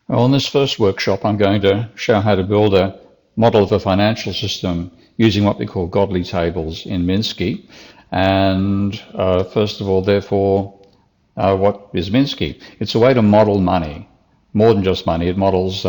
Well, in this first workshop, I'm going to show how to build a model of a financial system using what we call godly tables in Minsky. And first of all, therefore, what is Minsky? It's a way to model money, more than just money. It models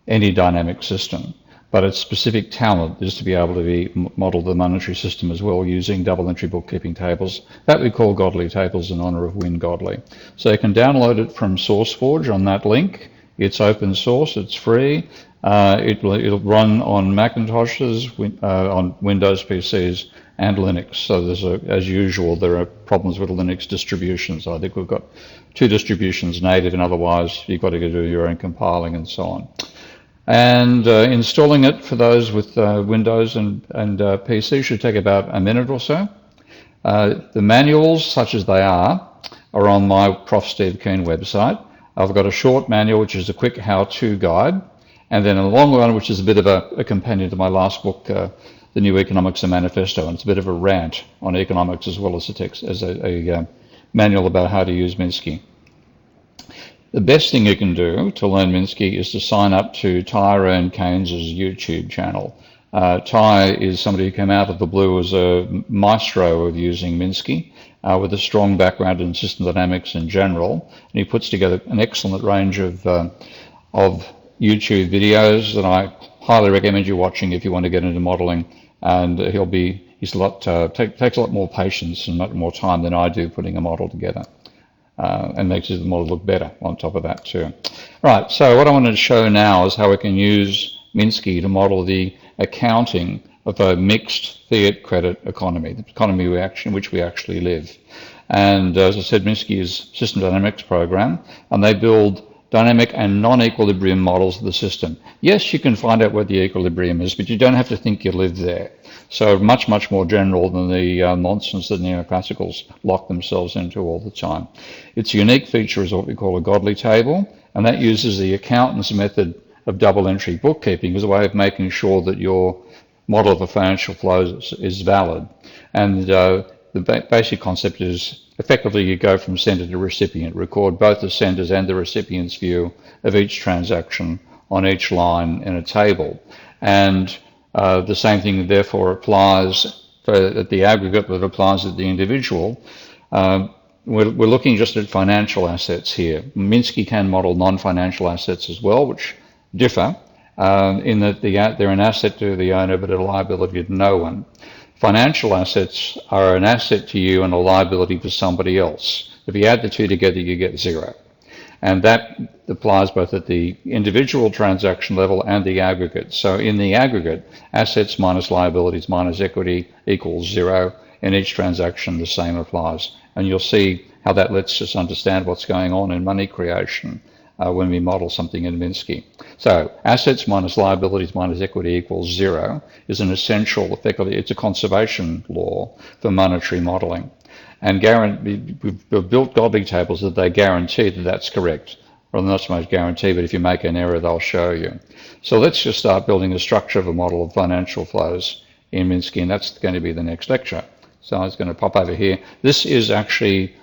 any dynamic system, but its specific talent is to be able to model the monetary system as well using double entry bookkeeping tables that we call godly tables in honor of Win Godly. So you can download it from SourceForge on that link. It's open source, it's free. It'll run on Macintoshes, on Windows PCs, and Linux. So as usual, there are problems with Linux distributions. I think we've got 2 distributions native, and otherwise you've got to do your own compiling and so on. And installing it for those with Windows and PC should take about a minute or so. The manuals, such as they are on my Prof. Steve Keen website. I've got a short manual, which is a quick how-to guide, and then a long one, which is a bit of a companion to my last book, The New Economics and Manifesto, and it's a bit of a rant on economics as well as a manual about how to use Minsky. The best thing you can do to learn Minsky is to sign up to Tyrone Keynes' YouTube channel. Ty is somebody who came out of the blue as a maestro of using Minsky with a strong background in system dynamics in general. And he puts together an excellent range of YouTube videos that I highly recommend you watching if you want to get into modeling. And takes a lot more patience and much more time than I do putting a model together. And makes the model look better on top of that too. Right, so what I wanted to show now is how we can use Minsky to model the accounting of a mixed fiat credit economy, the economy in which we actually live. And as I said, Minsky is system dynamics program, and they build dynamic and non-equilibrium models of the system. Yes, you can find out where the equilibrium is, but you don't have to think you live there. So much, much more general than the nonsense that neoclassicals lock themselves into all the time. Its unique feature is what we call a godly table, and that uses the accountant's method of double entry bookkeeping as a way of making sure that your model of a financial flow is valid. And the basic concept is effectively you go from sender to recipient, record both the sender's and the recipient's view of each transaction on each line in a table. And the same thing therefore applies at the aggregate that applies at the individual. We're looking just at financial assets here. Minsky can model non-financial assets as well, which differ in that they're an asset to the owner but a liability to no one. Financial assets are an asset to you and a liability to somebody else. If you add the two together, you get 0. And that applies both at the individual transaction level and the aggregate. So in the aggregate, assets minus liabilities minus equity equals 0. In each transaction, the same applies. And you'll see how that lets us understand what's going on in money creation when we model something in Minsky. So assets minus liabilities minus equity equals 0 is an essential, effectively, it's a conservation law for monetary modeling. And we've built godly tables that they guarantee that that's correct. Well, not so much guarantee, but if you make an error, they'll show you. So let's just start building the structure of a model of financial flows in Minsky, and that's going to be the next lecture. So I was going to pop over here. This is actually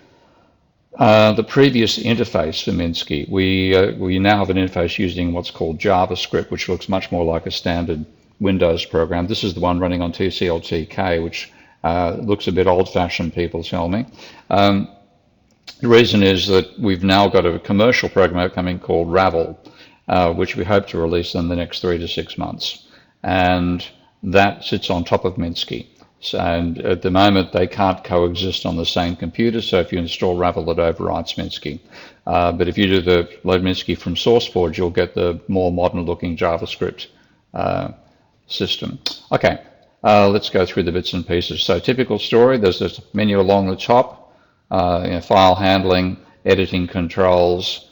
the previous interface for Minsky. We now have an interface using what's called JavaScript, which looks much more like a standard Windows program. This is the one running on TCL/TK, which looks a bit old-fashioned, people tell me. The reason is that we've now got a commercial program coming called Ravel, which we hope to release in the next 3 to 6 months. And that sits on top of Minsky. And at the moment, they can't coexist on the same computer, so if you install Ravel, it overwrites Minsky. But if you do the load Minsky from SourceForge, you'll get the more modern-looking JavaScript system. Okay, let's go through the bits and pieces. So typical story, there's this menu along the top, file handling, editing controls,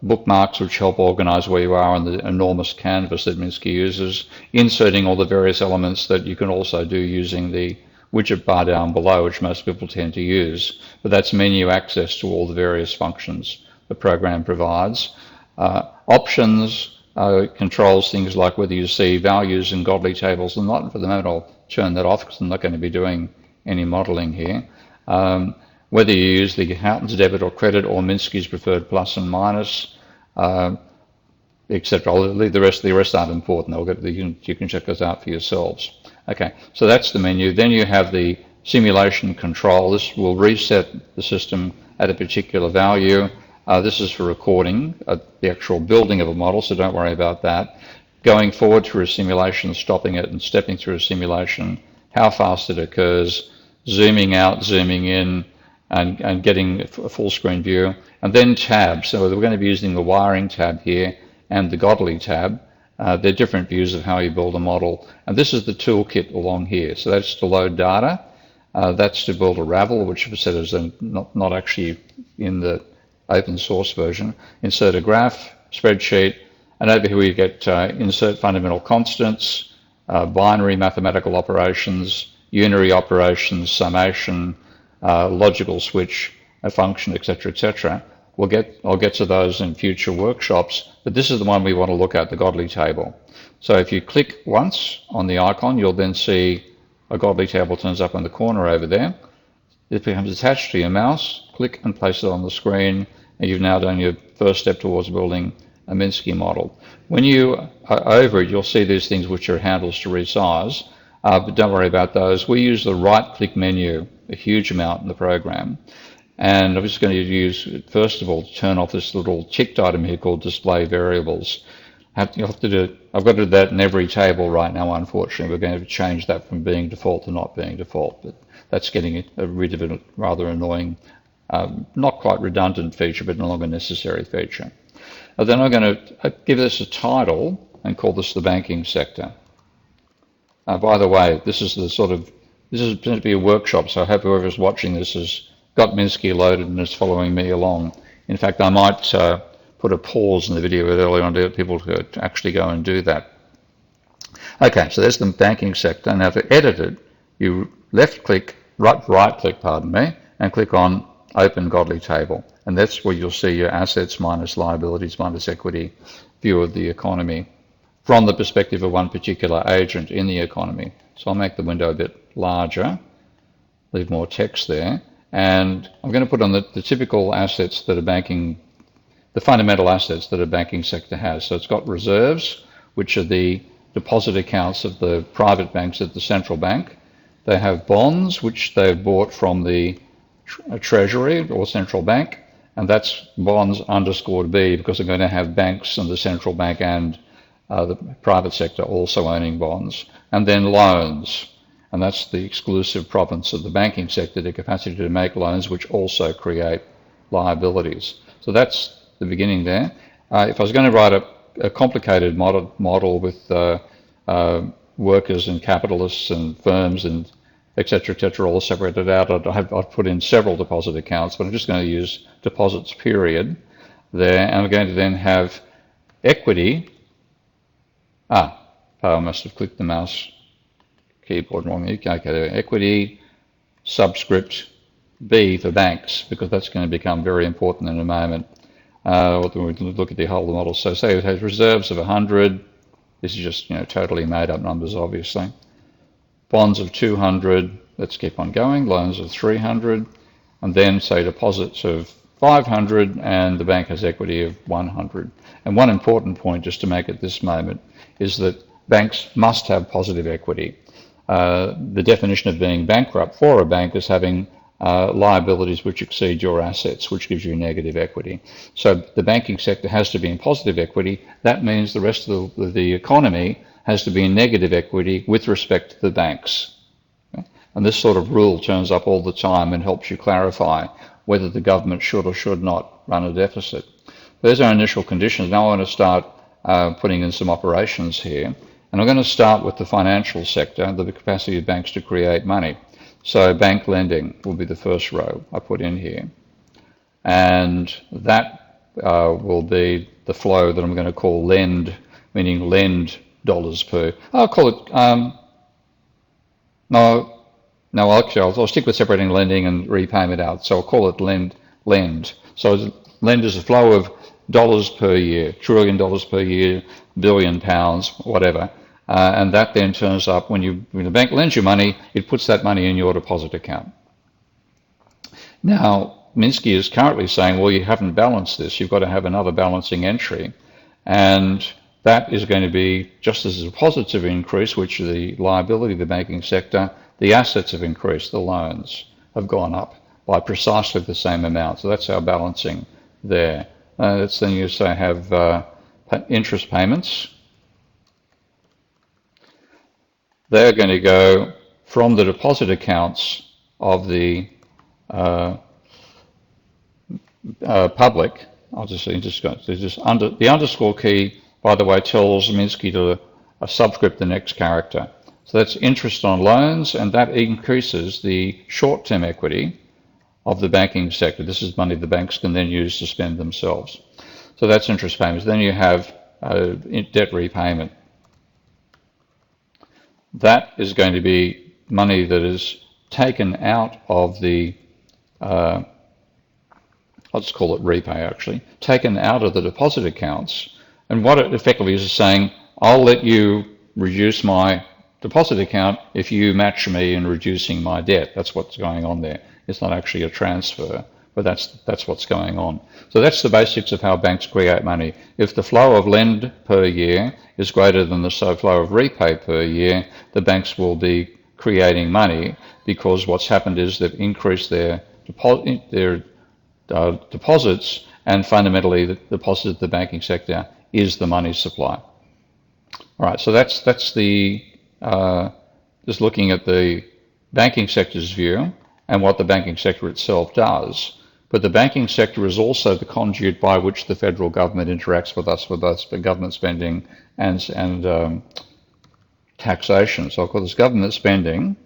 bookmarks which help organize where you are on the enormous canvas that Minsky uses, inserting all the various elements that you can also do using the widget bar down below, which most people tend to use. But that's menu access to all the various functions the program provides. Options controls things like whether you see values in godly tables or not. For the moment, I'll turn that off because I'm not going to be doing any modeling here. Whether you use the accountant's debit or credit or Minsky's preferred plus and minus, etc. I'll leave the rest aren't important. You can check those out for yourselves. Okay, so that's the menu. Then you have the simulation control. This will reset the system at a particular value. This is for recording the actual building of a model, so don't worry about that. Going forward through a simulation, stopping it and stepping through a simulation, how fast it occurs, zooming out, zooming in, and getting a full screen view. And then tabs. So we're going to be using the wiring tab here and the Godly tab. They're different views of how you build a model. And this is the toolkit along here. So that's to load data. That's to build a Ravel, which I've said is not actually in the open source version. Insert a graph, spreadsheet, and over here we get insert fundamental constants, binary mathematical operations, unary operations, summation, logical switch, a function, etc., etc. I'll get to those in future workshops, but this is the one we want to look at, the Godly table. So if you click once on the icon, you'll then see a Godly table turns up in the corner over there. It becomes attached to your mouse. Click and place it on the screen, and you've now done your first step towards building a Minsky model. When you are over it, you'll see these things which are handles to resize, but don't worry about those. We use the right-click menu a huge amount in the program. And I'm just going to use, first of all, to turn off this little ticked item here called display variables. I've got to do that in every table right now, unfortunately. We're going to change that from being default to not being default. But that's getting rid of a rather annoying, not quite redundant feature, but no longer necessary feature. And then I'm going to give this a title and call this the banking sector. By the way, this is going to be a workshop, so I hope whoever's watching this has got Minsky loaded and is following me along. In fact, I might put a pause in the video earlier on to get people to actually go and do that. Okay, so there's the banking sector. Now to edit it, you right-click, pardon me, and click on Open Godly Table. And that's where you'll see your assets minus liabilities minus equity view of the economy from the perspective of one particular agent in the economy. So I'll make the window a bit larger, leave more text there. And I'm going to put on the typical assets that the fundamental assets that a banking sector has. So it's got reserves, which are the deposit accounts of the private banks at the central bank. They have bonds, which they've bought from the treasury or central bank, and that's bonds underscored B because they're going to have banks and the central bank and the private sector also owning bonds. And then loans. And that's the exclusive province of the banking sector, the capacity to make loans, which also create liabilities. So that's the beginning there. If I was going to write a complicated model with workers and capitalists and firms and et cetera, all separated out, I'd put in several deposit accounts, but I'm just going to use deposits period there. And I'm going to then have equity. I must have clicked the mouse keyboard wrong. Okay, there. Equity subscript B for banks, because that's going to become very important in a moment. We look at the whole model. So say it has reserves of 100. This is just totally made up numbers, obviously. Bonds of 200. Let's keep on going. Loans of 300, and then say deposits of 500, and the bank has equity of 100. And one important point, just to make at this moment, is that banks must have positive equity. The definition of being bankrupt for a bank is having liabilities which exceed your assets, which gives you negative equity. So the banking sector has to be in positive equity. That means the rest of the economy has to be in negative equity with respect to the banks. Okay? And this sort of rule turns up all the time and helps you clarify whether the government should or should not run a deficit. There's our initial conditions. Now I want to start putting in some operations here. And I'm going to start with the financial sector, the capacity of banks to create money. So bank lending will be the first row I put in here. And that will be the flow that I'm going to call lend, meaning lend dollars per. I'll call it, no, actually I'll stick with separating lending and repayment out. So I'll call it lend. So lend is a flow of dollars per year, $1 trillion per year, billion pounds, whatever. And that then turns up when the bank lends you money, it puts that money in your deposit account. Now, Minsky is currently saying, well, you haven't balanced this. You've got to have another balancing entry. And that is going to be, just as a positive increase, which is the liability of the banking sector, the assets have increased, the loans have gone up by precisely the same amount. So that's our balancing there. That's then you say have interest payments. They're going to go from the deposit accounts of the public. I'll just go. The underscore key, by the way, tells Minsky to subscript the next character. So that's interest on loans, and that increases the short-term equity of the banking sector. This is money the banks can then use to spend themselves. So that's interest payments. Then you have debt repayment. That is going to be money that is taken out of the, I'll just call it repay actually, taken out of the deposit accounts. And what it effectively is saying, I'll let you reduce my deposit account if you match me in reducing my debt. That's what's going on there. It's not actually a transfer, but that's what's going on. So that's the basics of how banks create money. If the flow of lend per year is greater than the flow of repay per year, the banks will be creating money because what's happened is they've increased their deposits, and fundamentally the deposit of the banking sector is the money supply. All right, so that's the just looking at the banking sector's view and what the banking sector itself does. But the banking sector is also the conduit by which the federal government interacts with us for both government spending and taxation. So I'll call this government spending,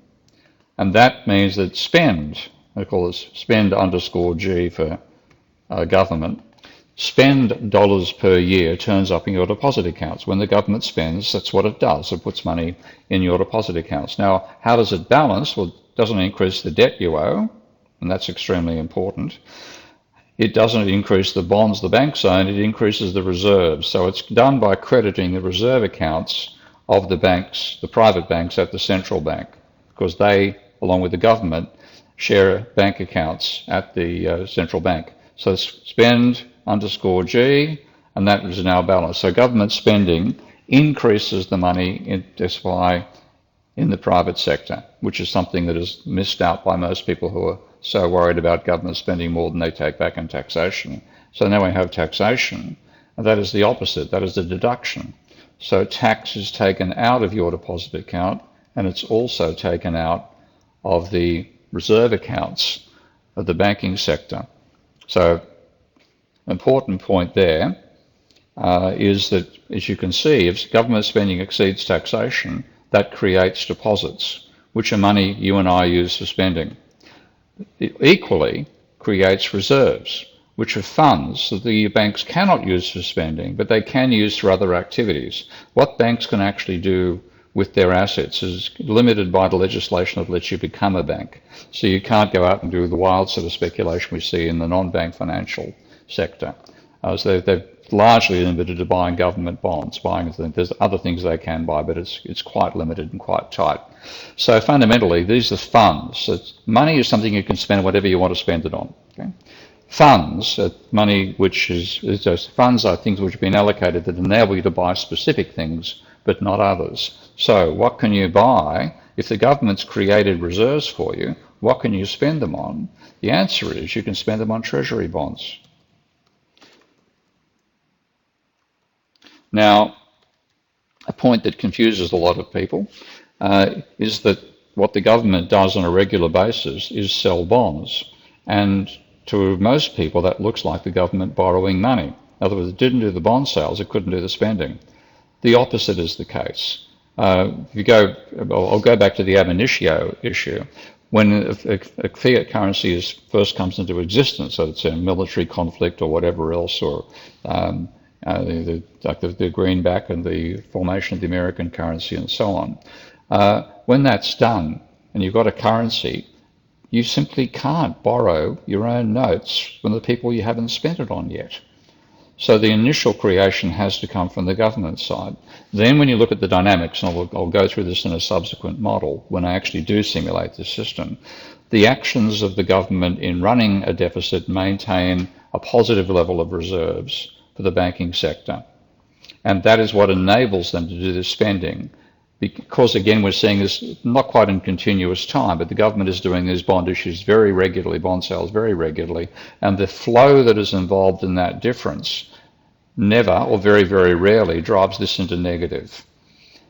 and that means that spend, I call this spend underscore G for government. Spend dollars per year turns up in your deposit accounts. When the government spends, that's what it does. It puts money in your deposit accounts. Now, how does it balance? Well, it doesn't increase the debt you owe, and that's extremely important. It doesn't increase the bonds the banks own, it increases the reserves. So it's done by crediting the reserve accounts of the banks, the private banks at the central bank, because they, along with the government, share bank accounts at the central bank. So spend underscore G, and that is now balanced. So government spending increases the money in supply in the private sector, which is something that is missed out by most people who are so worried about government spending more than they take back in taxation. So now we have taxation, and that is the opposite. That is the deduction. So tax is taken out of your deposit account, and it's also taken out of the reserve accounts of the banking sector. So important point there is that, as you can see, if government spending exceeds taxation, that creates deposits, which are money you and I use for spending. It equally creates reserves, which are funds that the banks cannot use for spending, but they can use for other activities. What banks can actually do with their assets is limited by the legislation that lets you become a bank. So you can't go out and do the wild sort of speculation we see in the non-bank financial sector. So they're largely limited to buying government bonds. There's other things they can buy, but it's quite limited and quite tight. So fundamentally, these are funds. So money is something you can spend whatever you want to spend it on. Okay? Funds, money which those funds are things which have been allocated that enable you to buy specific things, but not others. So what can you buy? If the government's created reserves for you, what can you spend them on? The answer is you can spend them on treasury bonds. Now, a point that confuses a lot of people is that what the government does on a regular basis is sell bonds. And to most people, that looks like the government borrowing money. In other words, it didn't do the bond sales, it couldn't do the spending. The opposite is the case. I'll go back to the ab initio issue. When a fiat currency first comes into existence, so it's a military conflict or whatever else, or like the greenback and the formation of the American currency and so on. When that's done and you've got a currency, you simply can't borrow your own notes from the people you haven't spent it on yet. So the initial creation has to come from the government side. Then when you look at the dynamics, and I'll go through this in a subsequent model when I actually do simulate this system, the actions of the government in running a deficit maintain a positive level of reserves for the banking sector. And that is what enables them to do this spending. Because again, we're seeing this not quite in continuous time, but the government is doing these bond issues very regularly, bond sales very regularly, and the flow that is involved in that difference never or very, very rarely drives this into negative.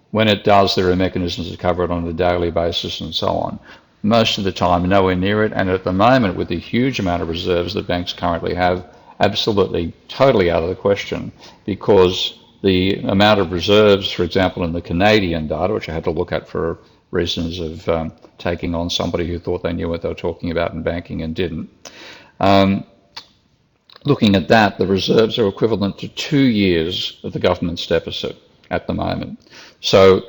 When it does, there are mechanisms to cover it on a daily basis and so on. Most of the time, nowhere near it, and at the moment, with the huge amount of reserves that banks currently have, absolutely, totally out of the question, because the amount of reserves, for example, in the Canadian data, which I had to look at for reasons of taking on somebody who thought they knew what they were talking about in banking and didn't. Looking at that, the reserves are equivalent to 2 years of the government's deficit at the moment. So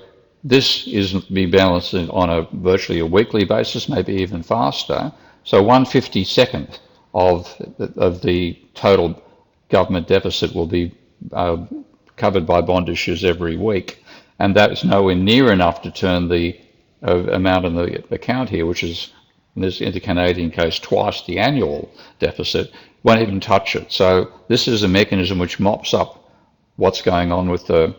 this is to be balanced on a virtually a weekly basis, maybe even faster. So 1/52nd of the total government deficit will be covered by bond issues every week, and that is nowhere near enough to turn the amount in the account here, which is in the Canadian case twice the annual deficit, won't even touch it. So this is a mechanism which mops up what's going on with the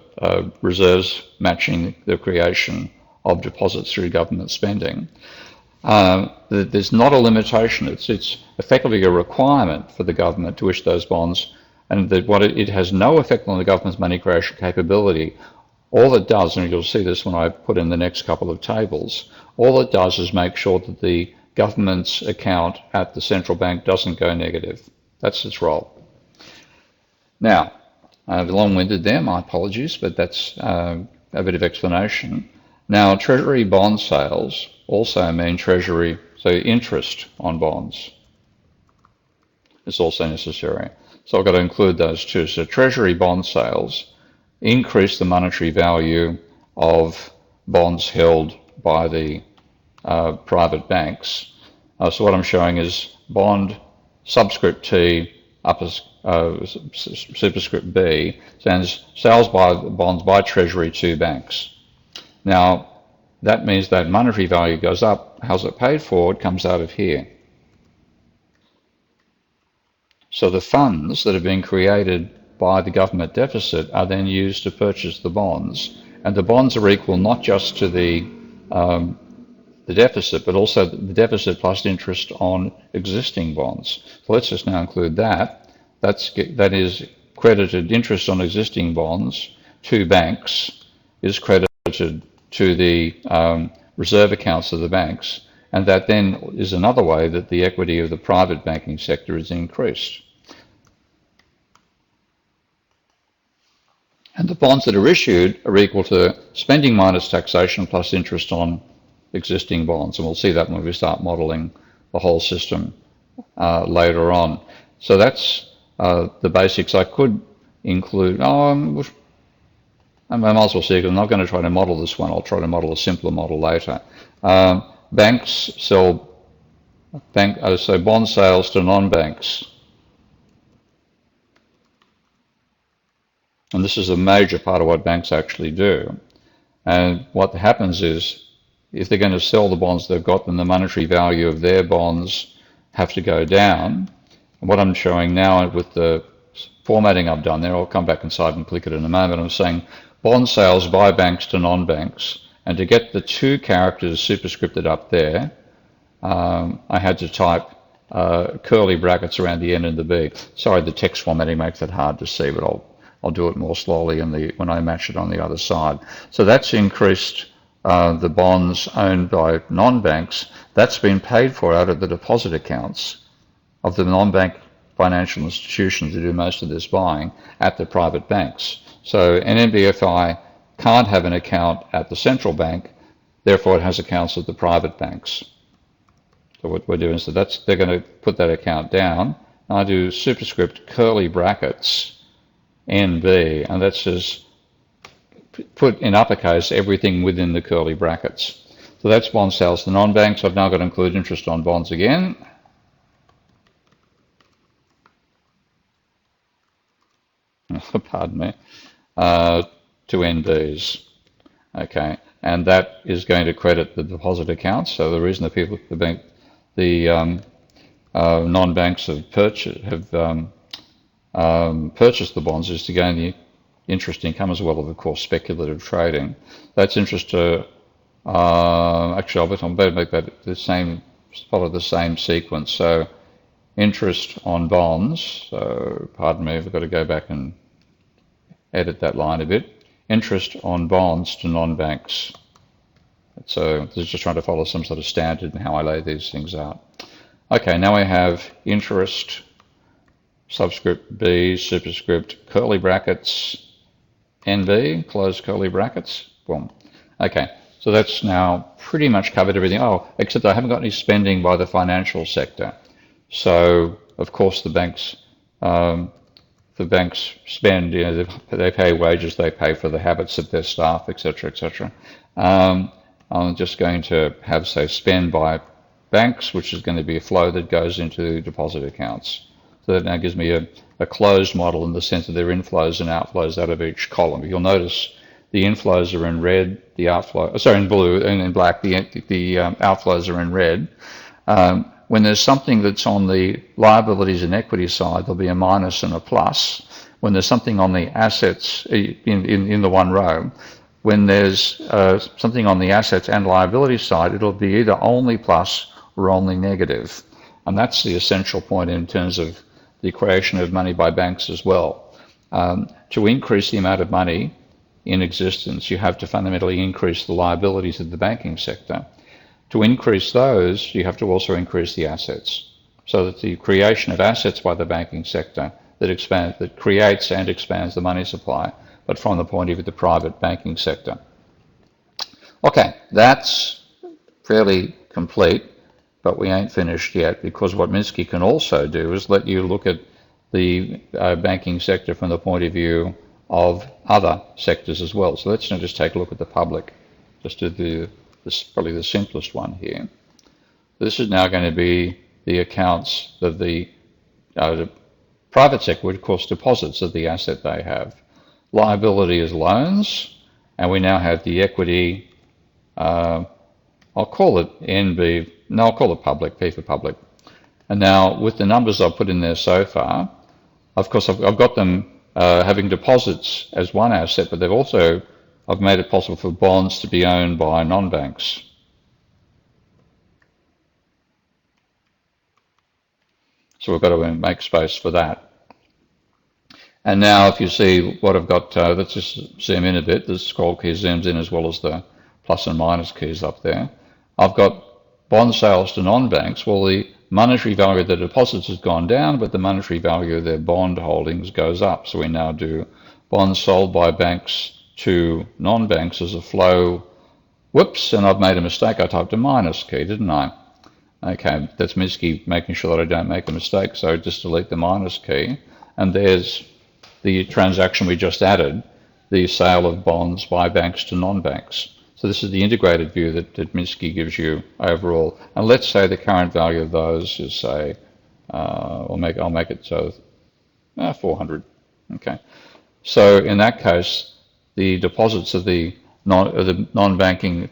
reserves matching the creation of deposits through government spending. There's not a limitation. It's effectively a requirement for the government to issue those bonds, and that it has no effect on the government's money creation capability. All it does, and you'll see this when I put in the next couple of tables, all it does is make sure that the government's account at the central bank doesn't go negative. That's its role. Now, I've long-winded there, my apologies, but that's a bit of explanation. Now, Treasury bond sales also mean Treasury, so interest on bonds is also necessary. So I've got to include those two. So Treasury bond sales increase the monetary value of bonds held by the private banks. So what I'm showing is bond subscript T superscript B stands sales by bonds by Treasury to banks. Now that means that monetary value goes up. How's it paid for? It comes out of here. So the funds that have been created by the government deficit are then used to purchase the bonds, and the bonds are equal not just to the deficit, but also the deficit plus interest on existing bonds. So let's just now include that. That is credited interest on existing bonds to banks is credited to the reserve accounts of the banks, and that then is another way that the equity of the private banking sector is increased. And the bonds that are issued are equal to spending minus taxation plus interest on existing bonds, and we'll see that when we start modelling the whole system later on. So that's the basics. I could include, I might as well see, because I'm not going to try to model this one. I'll try to model a simpler model later. Banks sell, so bond sales to non-banks. And this is a major part of what banks actually do. And what happens is, if they're going to sell the bonds they've got, then the monetary value of their bonds have to go down. And what I'm showing now with the formatting I've done there, I'll come back inside and click it in a moment, I'm saying bond sales by banks to non-banks. And to get the two characters superscripted up there, I had to type curly brackets around the N and the B. Sorry, the text formatting makes it hard to see, but I'll do it more slowly when I match it on the other side. So that's increased the bonds owned by non-banks. That's been paid for out of the deposit accounts of the non-bank financial institutions who do most of this buying at the private banks. So NNBFI can't have an account at the central bank, therefore it has accounts at the private banks. So what we're doing is they're going to put that account down. I do superscript curly brackets NB, and that's just put in uppercase everything within the curly brackets. So that's bond sales to non-banks. I've now got to include interest on bonds again. pardon me, to NBs. Okay, and that is going to credit the deposit accounts. So the reason the non-banks have purchased the bonds is to gain the interest income as well as, of course, speculative trading. That's interest to actually, I'll better make that follow the same sequence. So interest on bonds. So pardon me, I've got to go back and edit that line a bit. Interest on bonds to non-banks. So this is just trying to follow some sort of standard in how I lay these things out. Okay, now we have interest, subscript B, superscript, curly brackets, NB, close curly brackets, boom. Okay, so that's now pretty much covered everything. Oh, except I haven't got any spending by the financial sector. So, of course, the banks spend, they pay wages, they pay for the habits of their staff, etc., etc. I'm just going to have, say, spend by banks, which is going to be a flow that goes into deposit accounts. So that now gives me a closed model in the sense that there are inflows and outflows out of each column. You'll notice the inflows are in red, the in blue, and in black, the outflows are in red. When there's something that's on the liabilities and equity side, there'll be a minus and a plus. When there's something on the assets in the one row, when there's something on the assets and liability side, it'll be either only plus or only negative. And that's the essential point in terms of the creation of money by banks as well. To increase the amount of money in existence, you have to fundamentally increase the liabilities of the banking sector. To increase those, you have to also increase the assets. So that the creation of assets by the banking sector that creates and expands the money supply, but from the point of view of the private banking sector. Okay, that's fairly complete, but we ain't finished yet, because what Minsky can also do is let you look at the banking sector from the point of view of other sectors as well. So let's now just take a look at the public, just to do this, probably the simplest one here. This is now going to be the accounts of the private sector, which of course deposits of the asset they have. Liability is loans, and we now have the equity, I'll call it NB, no, I'll call it public, P for public. And now with the numbers I've put in there so far, of course I've got them having deposits as one asset, but I've made it possible for bonds to be owned by non-banks. So we've got to make space for that. And now if you see what I've got, let's just zoom in a bit. The scroll key zooms in as well as the plus and minus keys up there. I've got bond sales to non-banks. Well, the monetary value of the deposits has gone down, but the monetary value of their bond holdings goes up. So we now do bonds sold by banks to non-banks as a flow. Whoops, and I've made a mistake. I typed a minus key, didn't I? Okay, that's Minsky making sure that I don't make a mistake, so just delete the minus key. And there's the transaction we just added, the sale of bonds by banks to non-banks. So this is the integrated view that Minsky gives you overall. And let's say the current value of those is, say, I'll make it so 400. Okay. So in that case, the deposits of the non-banking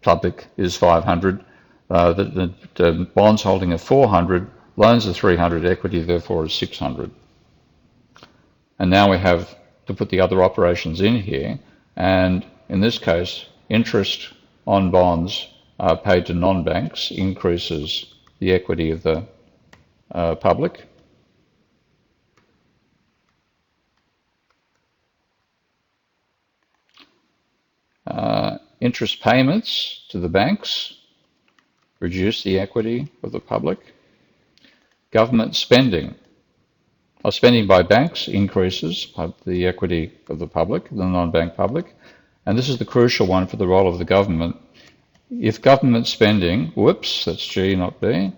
public is 500. The bonds holding are 400, loans are 300, equity therefore is 600. And now we have to put the other operations in here, and in this case, interest on bonds paid to non-banks increases the equity of the public. Interest payments to the banks reduce the equity of the public. Government spending, spending by banks increases the equity of the public, the non-bank public. And this is the crucial one for the role of the government. If government spending, whoops, that's G, not B,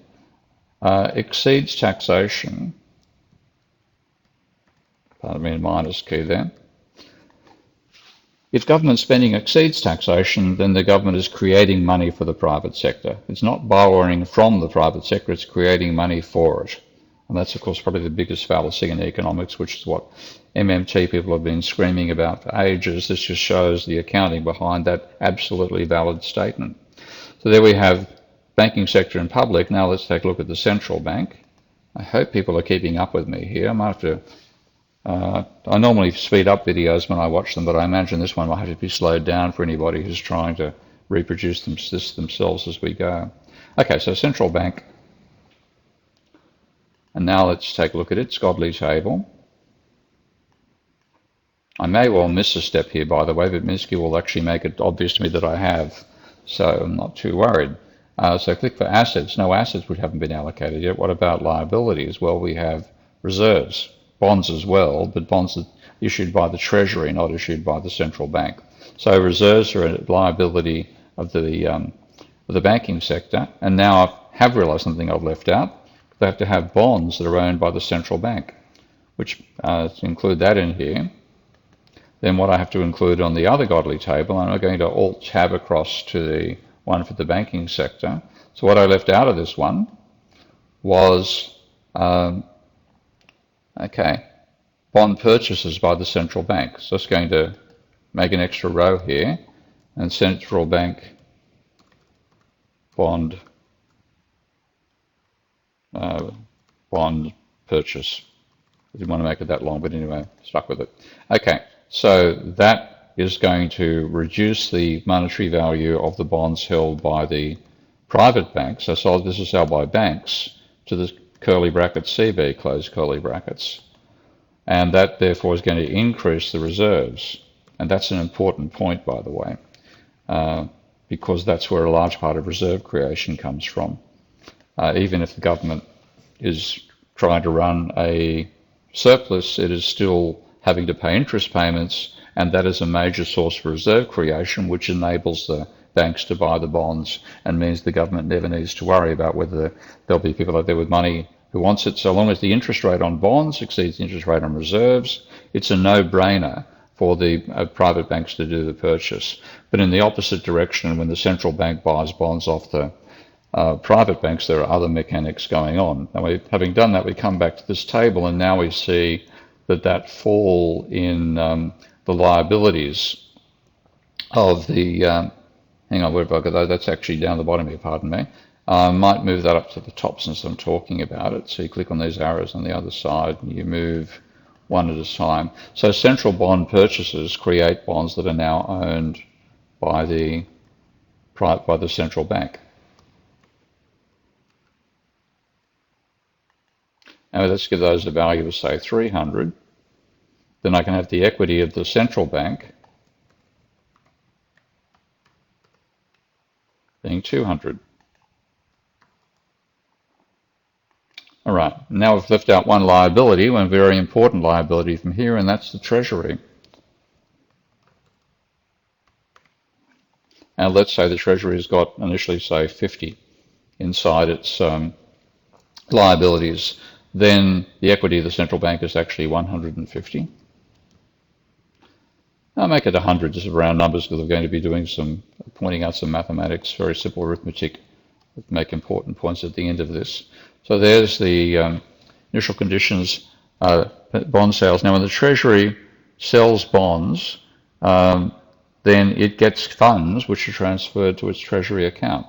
exceeds taxation, pardon me, minus key there. If government spending exceeds taxation, then the government is creating money for the private sector. It's not borrowing from the private sector, it's creating money for it. And that's, of course, probably the biggest fallacy in economics, which is what MMT people have been screaming about for ages. This just shows the accounting behind that absolutely valid statement. So there we have banking sector and public. Now let's take a look at the central bank. I hope people are keeping up with me here. I might have to, I normally speed up videos when I watch them, but I imagine this one might have to be slowed down for anybody who's trying to reproduce this themselves as we go. Okay, so central bank. And now let's take a look at its godly table. I may well miss a step here, by the way, but Minsky will actually make it obvious to me that I have, so I'm not too worried. So click for assets. No assets which haven't been allocated yet. What about liabilities? Well, we have reserves, bonds as well, but bonds are issued by the Treasury, not issued by the central bank. So reserves are a liability of the banking sector. And now I have realised something I've left out. They have to have bonds that are owned by the central bank, which to include that in here. Then what I have to include on the other godly table, and I'm going to Alt-Tab across to the one for the banking sector. So what I left out of this one was, bond purchases by the central bank. So it's going to make an extra row here, and central bank bond purchase. I didn't want to make it that long, but anyway, stuck with it. Okay, so that is going to reduce the monetary value of the bonds held by the private banks. So this is held by banks to the curly brackets CB, close curly brackets. And that therefore is going to increase the reserves. And that's an important point, by the way, because that's where a large part of reserve creation comes from. Even if the government is trying to run a surplus, it is still having to pay interest payments, and that is a major source for reserve creation, which enables the banks to buy the bonds and means the government never needs to worry about whether there'll be people out there with money who wants it. So long as the interest rate on bonds exceeds the interest rate on reserves, it's a no-brainer for the private banks to do the purchase. But in the opposite direction, when the central bank buys bonds off the private banks, there are other mechanics going on. Now, having done that, we come back to this table, and now we see that fall in the liabilities of the, hang on, where have I got that? That's actually down the bottom here, pardon me. I might move that up to the top since I'm talking about it. So you click on these arrows on the other side, and you move one at a time. So central bond purchases create bonds that are now owned by the central bank. And let's give those a value of, say, 300. Then I can have the equity of the central bank being 200. All right, now we've left out one liability, one very important liability from here, and that's the Treasury. And let's say the Treasury has got initially, say, 50 inside its liabilities. Then the equity of the central bank is actually 150. I'll make it 100, just round numbers, because I'm going to be doing pointing out some mathematics, very simple arithmetic, that make important points at the end of this. So there's the initial conditions, bond sales. Now when the Treasury sells bonds, then it gets funds which are transferred to its Treasury account.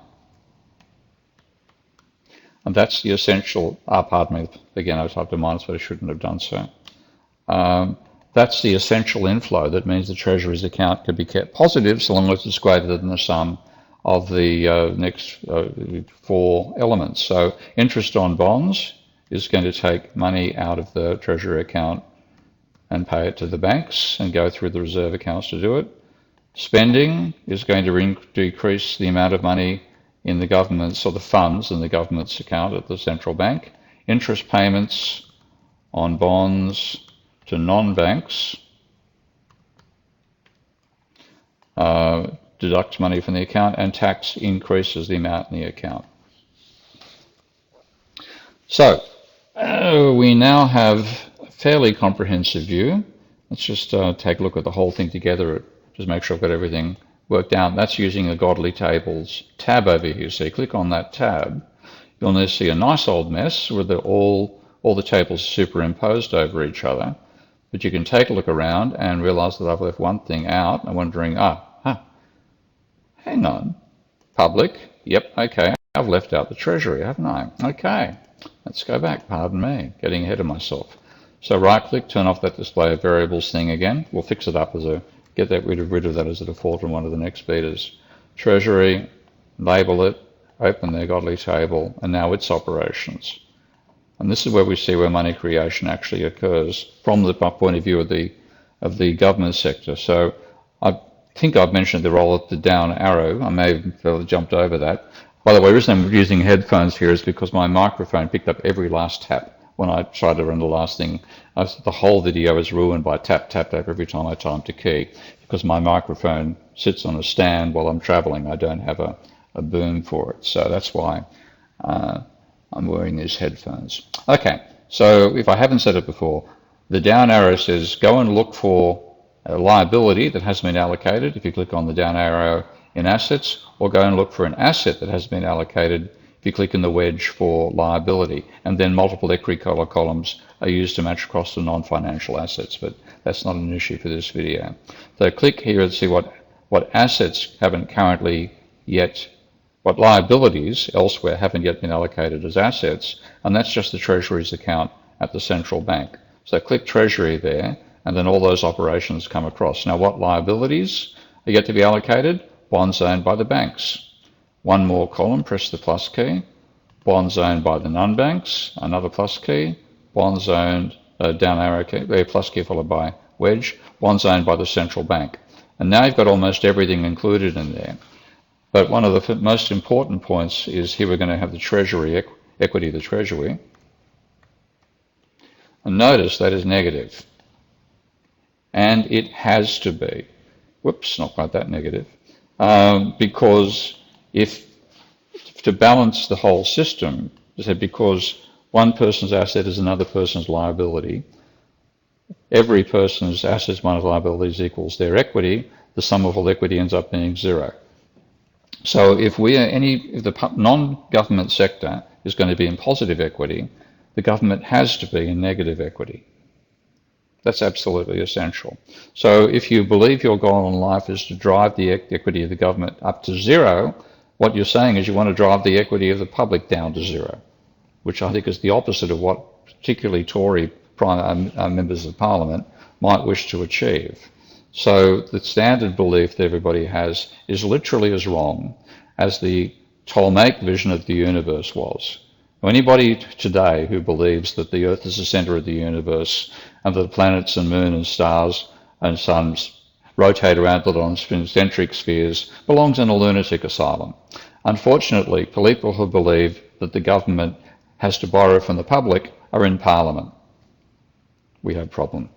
And that's the essential, pardon me, again I typed a minus, but I shouldn't have done so. That's the essential inflow. That means the Treasury's account can be kept positive so long as it's greater than the sum of the next four elements. So interest on bonds is going to take money out of the Treasury account and pay it to the banks and go through the reserve accounts to do it. Spending is going to decrease the amount of money in the government's, or the funds in the government's account at the central bank. Interest payments on bonds to non-banks deducts money from the account, and tax increases the amount in the account. So we now have a fairly comprehensive view. Let's just take a look at the whole thing together, just make sure I've got everything worked out. That's using the Godly Tables tab over here. So you click on that tab, you'll now see a nice old mess with all all the tables are superimposed over each other. But you can take a look around and realize that I've left one thing out. I'm wondering, hang on, public, yep, okay, I've left out the Treasury, haven't I? Okay, let's go back, pardon me, getting ahead of myself. So right click, turn off that display of variables thing again. We'll fix it up get rid of that as a default in one of the next betas. Treasury, label it, open their godly table, and now its operations. And this is where we see where money creation actually occurs from the point of view of the government sector. So I think I've mentioned the role of the down arrow. I may have jumped over that. By the way, the reason I'm using headphones here is because my microphone picked up every last tap when I tried to run the last thing. The whole video is ruined by tap, tap, tap every time I time to key because my microphone sits on a stand while I'm traveling. I don't have a boom for it. So that's why I'm wearing these headphones. Okay, so if I haven't said it before, the down arrow says go and look for a liability that hasn't been allocated if you click on the down arrow in assets, or go and look for an asset that has been allocated if you click in the wedge for liability. And then multiple equity color columns are used to match across the non-financial assets, but that's not an issue for this video. So click here and see what assets haven't currently yet, what liabilities elsewhere haven't yet been allocated as assets, and that's just the Treasury's account at the central bank. So click Treasury there, and then all those operations come across. Now what liabilities are yet to be allocated? Bonds owned by the banks. One more column, press the plus key. Bonds owned by the non-banks, another plus key. Bonds owned, down arrow key, plus key followed by wedge. Bonds owned by the central bank. And now you've got almost everything included in there. But one of the most important points is here we're going to have the Treasury, equity of the Treasury. And notice that is negative. And it has to be. Whoops, not quite that negative. Because if to balance the whole system, because one person's asset is another person's liability, every person's assets minus liabilities equals their equity, the sum of all equity ends up being zero. So if the non-government sector is going to be in positive equity, the government has to be in negative equity. That's absolutely essential. So if you believe your goal in life is to drive the equity of the government up to zero, what you're saying is you want to drive the equity of the public down to zero, which I think is the opposite of what particularly Tory members of Parliament might wish to achieve. So the standard belief that everybody has is literally as wrong as the Ptolemaic vision of the universe was. Anybody today who believes that the Earth is the center of the universe and that the planets and moon and stars and suns rotate around it on concentric spheres belongs in a lunatic asylum. Unfortunately, people who believe that the government has to borrow from the public are in Parliament. We have a problem.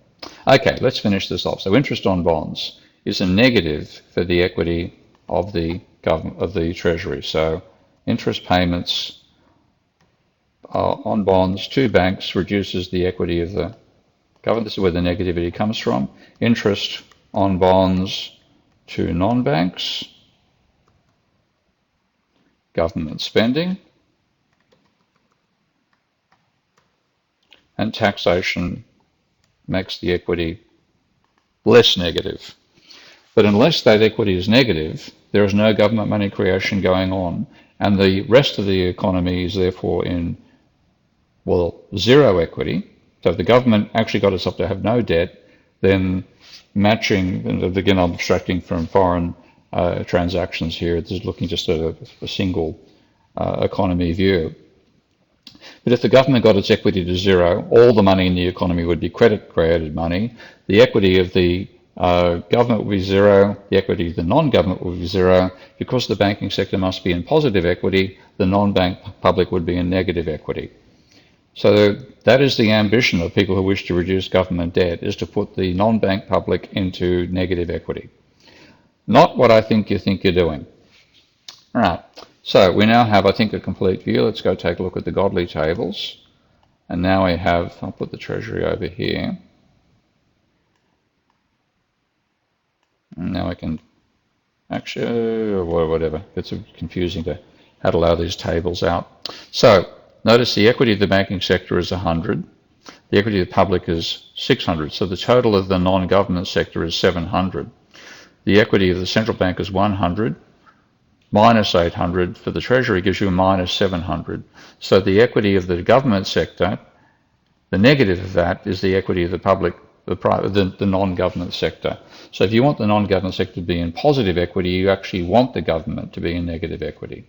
Okay, let's finish this off. So interest on bonds is a negative for the equity of the government, of the Treasury. So interest payments on bonds to banks reduces the equity of the government. This is where the negativity comes from. Interest on bonds to non-banks, government spending, and taxation makes the equity less negative. But unless that equity is negative, there is no government money creation going on, and the rest of the economy is therefore in, well, zero equity. So if the government actually got itself to have no debt, then matching, and again I'm abstracting from foreign transactions here, this is looking just at a single economy view. But if the government got its equity to zero, all the money in the economy would be credit-created money. The equity of the government would be zero. The equity of the non-government would be zero. Because the banking sector must be in positive equity, the non-bank public would be in negative equity. So that is the ambition of people who wish to reduce government debt, is to put the non-bank public into negative equity. Not what I think you're doing. All right. So we now have, I think, a complete view. Let's go take a look at the godly tables. And now we have, I'll put the Treasury over here. And now I can actually, or whatever. It's confusing to how to allow these tables out. So notice the equity of the banking sector is 100. The equity of the public is 600. So the total of the non-government sector is 700. The equity of the central bank is 100. Minus 800 for the Treasury gives you a minus 700. So the equity of the government sector, the negative of that is the equity of the public, the non-government sector. So if you want the non-government sector to be in positive equity, you actually want the government to be in negative equity.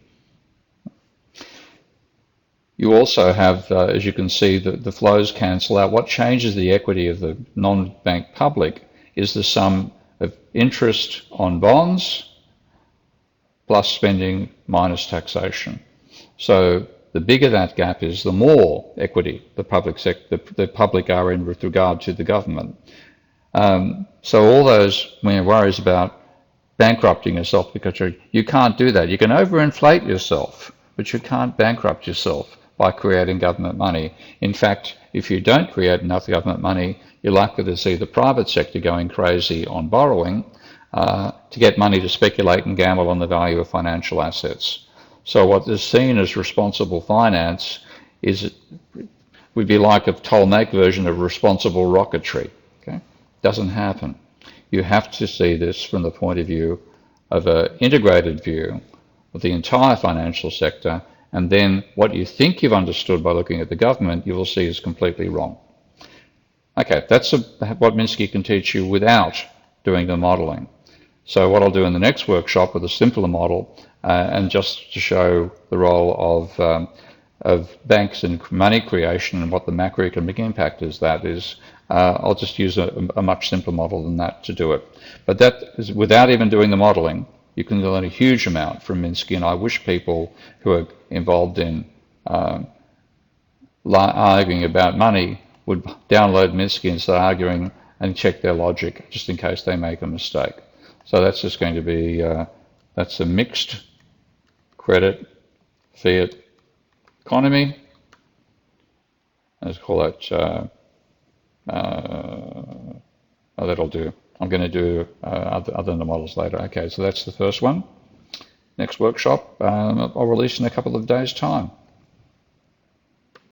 You also have, as you can see, the flows cancel out. What changes the equity of the non-bank public is the sum of interest on bonds plus spending minus taxation. So the bigger that gap is, the more equity the public are in with regard to the government. So all those worries about bankrupting yourself, because you can't do that. You can overinflate yourself, but you can't bankrupt yourself by creating government money. In fact, if you don't create enough government money, you're likely to see the private sector going crazy on borrowing to get money to speculate and gamble on the value of financial assets. So what is seen as responsible finance would be like a Tolmec version of responsible rocketry. Okay? Doesn't happen. You have to see this from the point of view of an integrated view of the entire financial sector, and then what you think you've understood by looking at the government, you will see is completely wrong. Okay, that's what Minsky can teach you without doing the modeling. So what I'll do in the next workshop with a simpler model, and just to show the role of banks in money creation and what the macroeconomic impact is, I'll just use a much simpler model than that to do it. But that is without even doing the modeling. You can learn a huge amount from Minsky, and I wish people who are involved in arguing about money would download Minsky and start arguing and check their logic, just in case they make a mistake. So that's just going to be, that's a mixed credit fiat economy. Let's call it, that'll do. I'm going to do other models later. Okay, so that's the first one. Next workshop, I'll release in a couple of days' time.